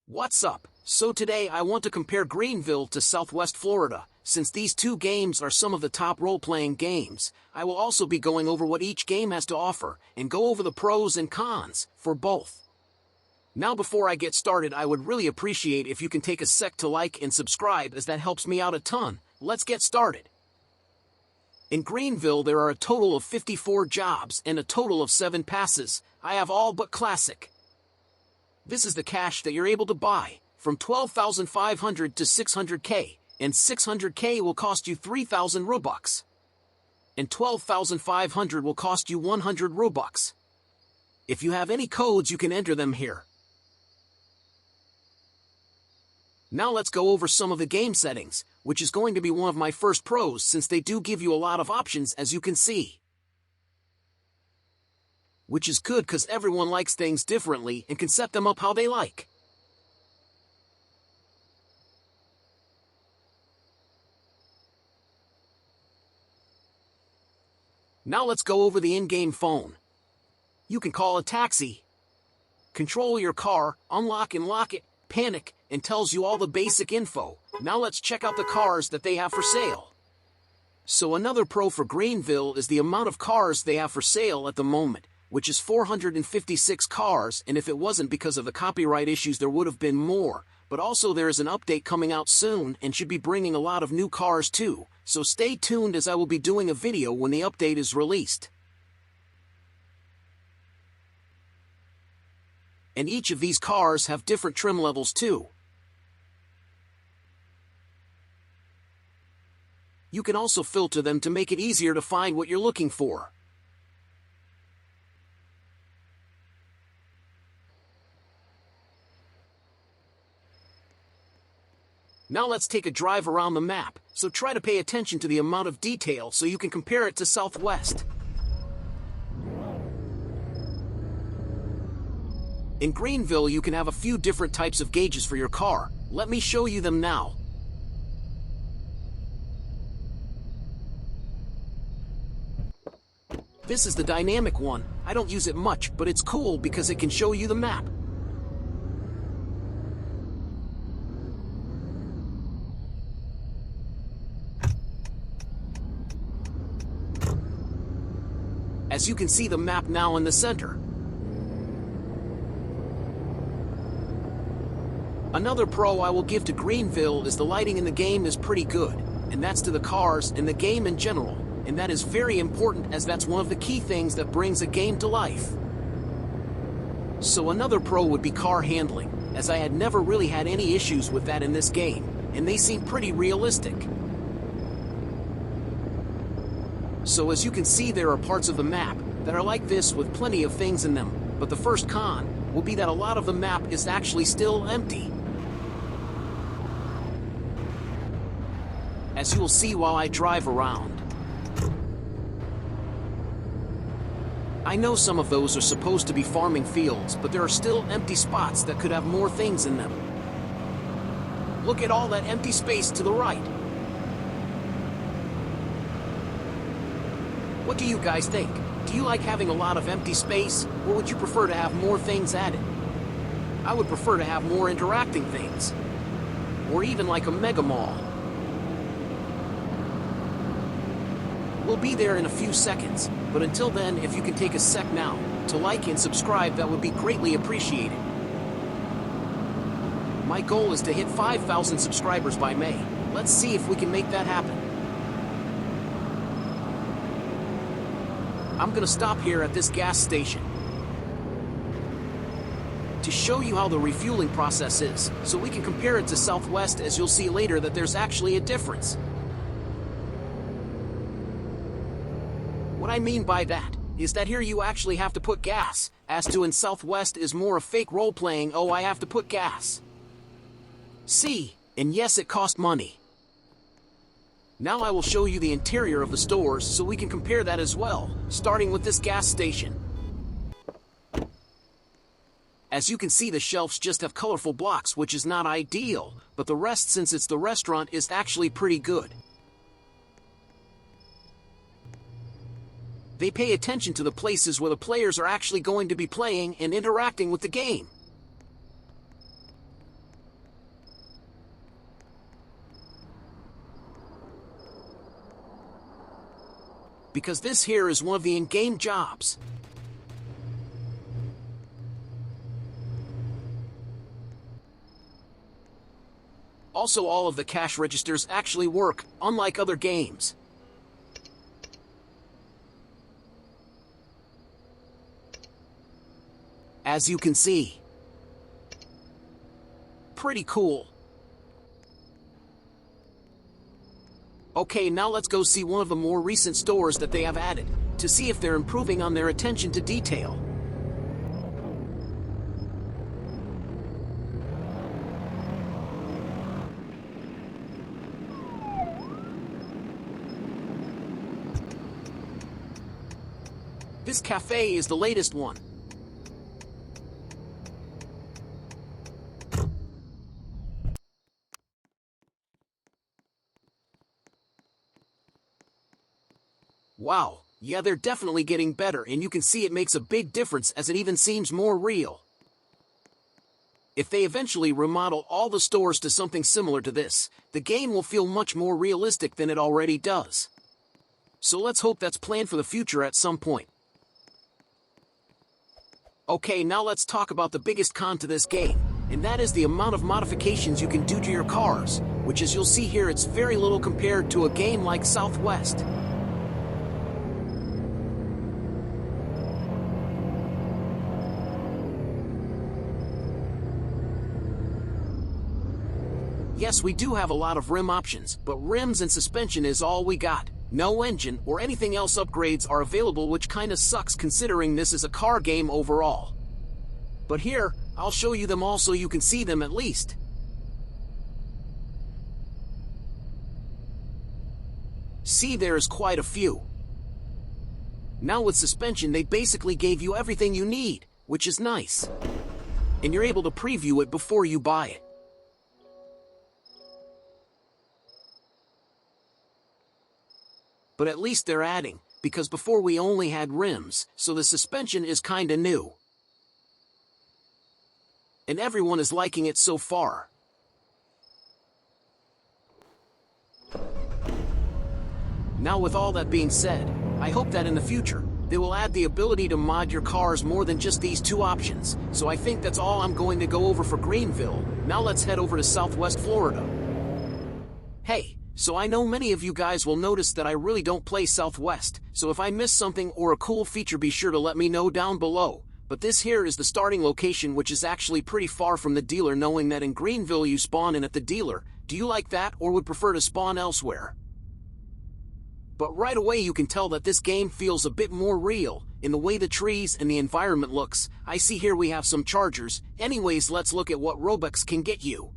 What's up? So today I want to compare Greenville to Southwest Florida. Since these two games are some of the top role-playing games, I will also be going over what each game has to offer, and go over the pros and cons for both. Now before I get started, I would really appreciate if you can take a sec to like and subscribe, as that helps me out a ton. Let's get started. In Greenville there are a total of 54 jobs and a total of 7 passes. I have all but Classic. This is the cash that you're able to buy, from 12,500 to 600k, and 600k will cost you 3,000 Robux. And 12,500 will cost you 100 Robux. If you have any codes, you can enter them here. Now let's go over some of the game settings, which is going to be one of my first pros since they do give you a lot of options, as you can see. Which is good because everyone likes things differently and can set them up how they like. Now let's go over the in-game phone. You can call a taxi, control your car, unlock and lock it, panic, and tells you all the basic info. Now let's check out the cars that they have for sale. So another pro for Greenville is the amount of cars they have for sale at the moment, which is 456 cars, and if it wasn't because of the copyright issues there would have been more. But also there is an update coming out soon and should be bringing a lot of new cars too, so stay tuned as I will be doing a video when the update is released. And each of these cars have different trim levels too. You can also filter them to make it easier to find what you're looking for. Now let's take a drive around the map, so try to pay attention to the amount of detail so you can compare it to Southwest. In Greenville you can have a few different types of gauges for your car. Let me show you them now. This is the dynamic one. I don't use it much, but it's cool because it can show you the map. As you can see the map now in the center. Another pro I will give to Greenville is the lighting in the game is pretty good, and that's to the cars and the game in general, and that is very important as that's one of the key things that brings a game to life. So another pro would be car handling, as I had never really had any issues with that in this game, and they seem pretty realistic. So as you can see there are parts of the map that are like this with plenty of things in them, but the first con will be that a lot of the map is actually still empty. As you will see while I drive around. I know some of those are supposed to be farming fields, but there are still empty spots that could have more things in them. Look at all that empty space to the right. What do you guys think? Do you like having a lot of empty space, or would you prefer to have more things added? I would prefer to have more interacting things. Or even like a mega mall. We'll be there in a few seconds, but until then, if you can take a sec now to like and subscribe, that would be greatly appreciated. My goal is to hit 5,000 subscribers by May. Let's see if we can make that happen. I'm gonna stop here at this gas station to show you how the refueling process is, so we can compare it to Southwest, as you'll see later that there's actually a difference. What I mean by that is that here you actually have to put gas, as to in Southwest is more a fake role-playing, oh I have to put gas. See, and yes, it cost money. Now I will show you the interior of the stores so we can compare that as well, starting with this gas station. As you can see, the shelves just have colorful blocks, which is not ideal, but the rest, since it's the restaurant, is actually pretty good. They pay attention to the places where the players are actually going to be playing and interacting with the game. because this here is one of the in-game jobs. Also, all of the cash registers actually work, unlike other games. As you can see. Pretty cool. Okay, now let's go see one of the more recent stores that they have added, to see if they're improving on their attention to detail. This cafe is the latest one. Wow, yeah, they're definitely getting better, and you can see it makes a big difference as it even seems more real. If they eventually remodel all the stores to something similar to this, the game will feel much more realistic than it already does. So let's hope that's planned for the future at some point. Okay, now let's talk about the biggest con to this game, and that is the amount of modifications you can do to your cars, which, as you'll see here, it's very little compared to a game like Southwest. Yes, we do have a lot of rim options, but rims and suspension is all we got. No engine or anything else upgrades are available, which kinda sucks considering this is a car game overall. But here, I'll show you them all so you can see them at least. See, there's quite a few. Now with suspension, they basically gave you everything you need, which is nice. And you're able to preview it before you buy it. But at least they're adding, because before we only had rims, so the suspension is kinda new. And everyone is liking it so far. Now with all that being said, I hope that in the future, they will add the ability to mod your cars more than just these two options, so I think that's all I'm going to go over for Greenville. Now let's head over to Southwest Florida. Hey! So I know many of you guys will notice that I really don't play Southwest, so if I miss something or a cool feature, be sure to let me know down below. But this here is the starting location, which is actually pretty far from the dealer, knowing that in Greenville you spawn in at the dealer. Do you like that, or would prefer to spawn elsewhere? But right away you can tell that this game feels a bit more real, in the way the trees and the environment looks. I see here we have some chargers. Anyways, let's look at what Robux can get you.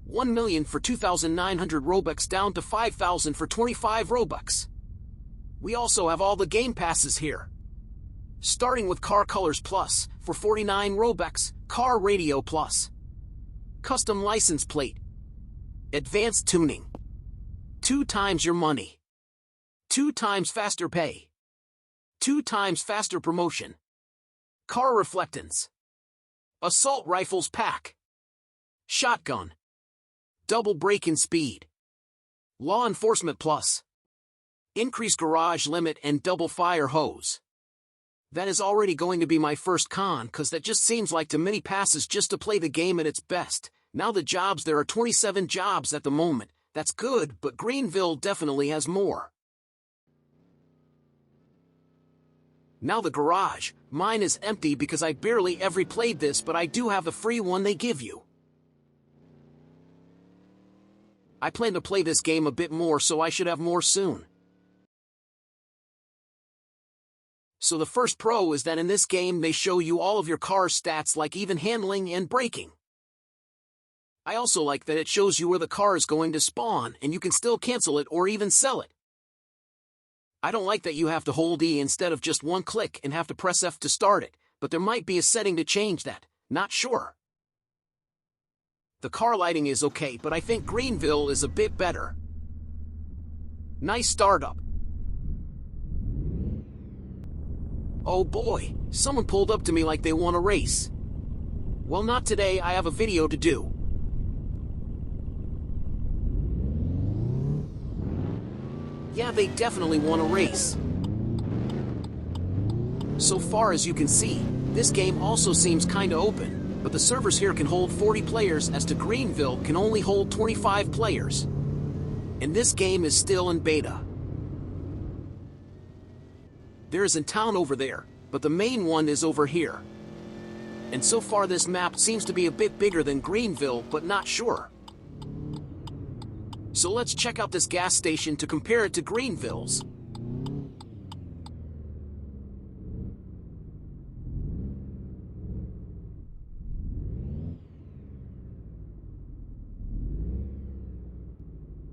1 million for 2,900 Robux down to 5,000 for 25 Robux. We also have all the game passes here. Starting with Car Colors Plus for 49 Robux, Car Radio Plus, Custom License Plate, Advanced Tuning, 2 times your money, 2 times faster pay, 2 times faster promotion, Car Reflectance, Assault Rifles Pack, Shotgun, Double Break-In Speed, Law Enforcement Plus, Increased Garage Limit, and Double Fire Hose. That is already going to be my first con, cause that just seems like too many passes just to play the game at its best. Now the jobs, there are 27 jobs at the moment. That's good, but Greenville definitely has more. Now the garage. Mine is empty because I barely ever played this, but I do have the free one they give you. I plan to play this game a bit more, so I should have more soon. So the first pro is that in this game they show you all of your car's stats, like even handling and braking. I also like that it shows you where the car is going to spawn, and you can still cancel it or even sell it. I don't like that you have to hold E instead of just one click and have to press F to start it, but there might be a setting to change that, not sure. The car lighting is okay, but I think Greenville is a bit better. Nice startup. Oh boy, someone pulled up to me like they want to race. Well, not today, I have a video to do. Yeah, they definitely want a race. So far as you can see, this game also seems kinda open, but the servers here can hold 40 players as to Greenville can only hold 25 players. And this game is still in beta. There is a town over there, but the main one is over here. And so far this map seems to be a bit bigger than Greenville, but not sure. So let's check out this gas station to compare it to Greenville's.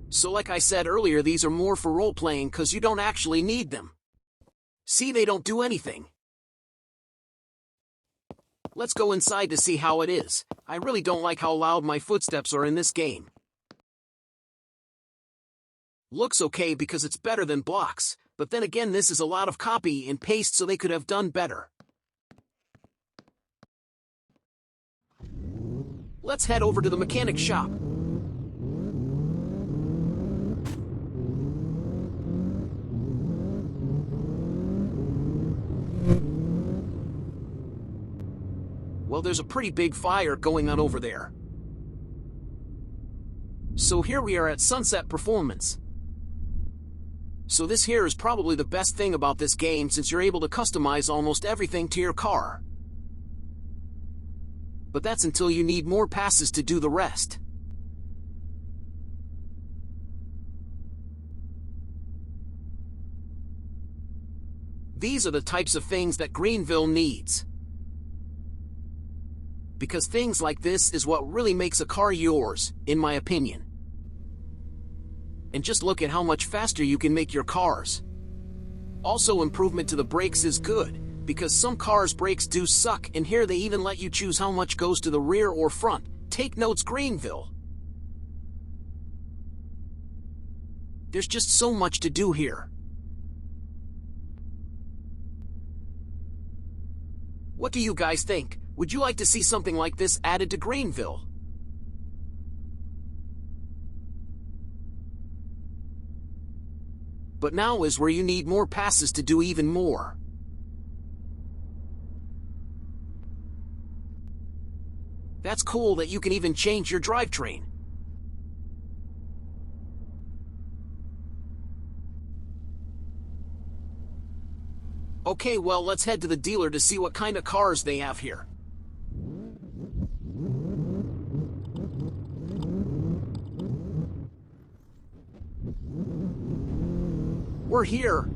So like I said earlier, these are more for role-playing because you don't actually need them. See, they don't do anything. Let's go inside to see how it is. I really don't like how loud my footsteps are in this game. Looks okay because it's better than blocks, but then again this is a lot of copy and paste, so they could have done better. Let's head over to the mechanic shop. Well, there's a pretty big fire going on over there. So here we are at Sunset Performance. So this here is probably the best thing about this game, since you're able to customize almost everything to your car. But that's until you need more passes to do the rest. These are the types of things that Greenville needs. Because things like this is what really makes a car yours, in my opinion. And just look at how much faster you can make your cars. Also, improvement to the brakes is good, because some cars' brakes do suck, and here they even let you choose how much goes to the rear or front. Take notes, Greenville. There's just so much to do here. What do you guys think? Would you like to see something like this added to Greenville? But now is where you need more passes to do even more. That's cool that you can even change your drivetrain. Okay, well, let's head to the dealer to see what kind of cars they have here. We're here.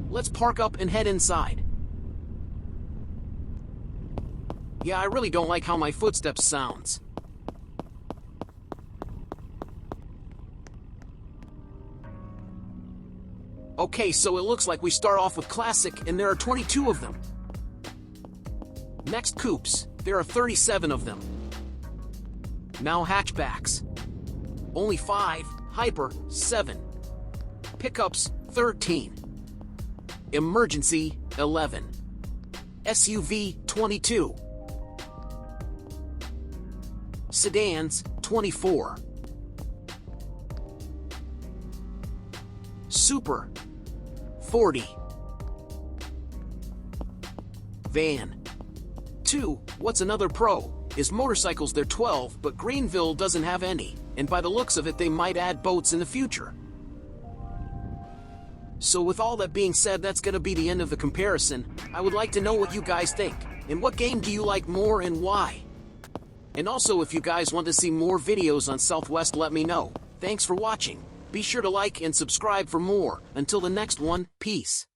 Let's park up and head inside. Yeah, I really don't like how my footsteps sounds. Okay, so it looks like we start off with Classic, and there are 22 of them. Next, Coupes. There are 37 of them. Now hatchbacks. Only 5. Hyper, 7. Pickups, 13. Emergency, 11. SUV, 22. Sedans, 24. Super, 40. Van. 2. What's another pro? Is motorcycles, they're 12, but Greenville doesn't have any, and by the looks of it they might add boats in the future. So with all that being said, that's gonna be the end of the comparison. I would like to know what you guys think, and what game do you like more and why? And also, if you guys want to see more videos on Southwest, let me know. Thanks for watching. Be sure to like and subscribe for more. Until the next one, peace.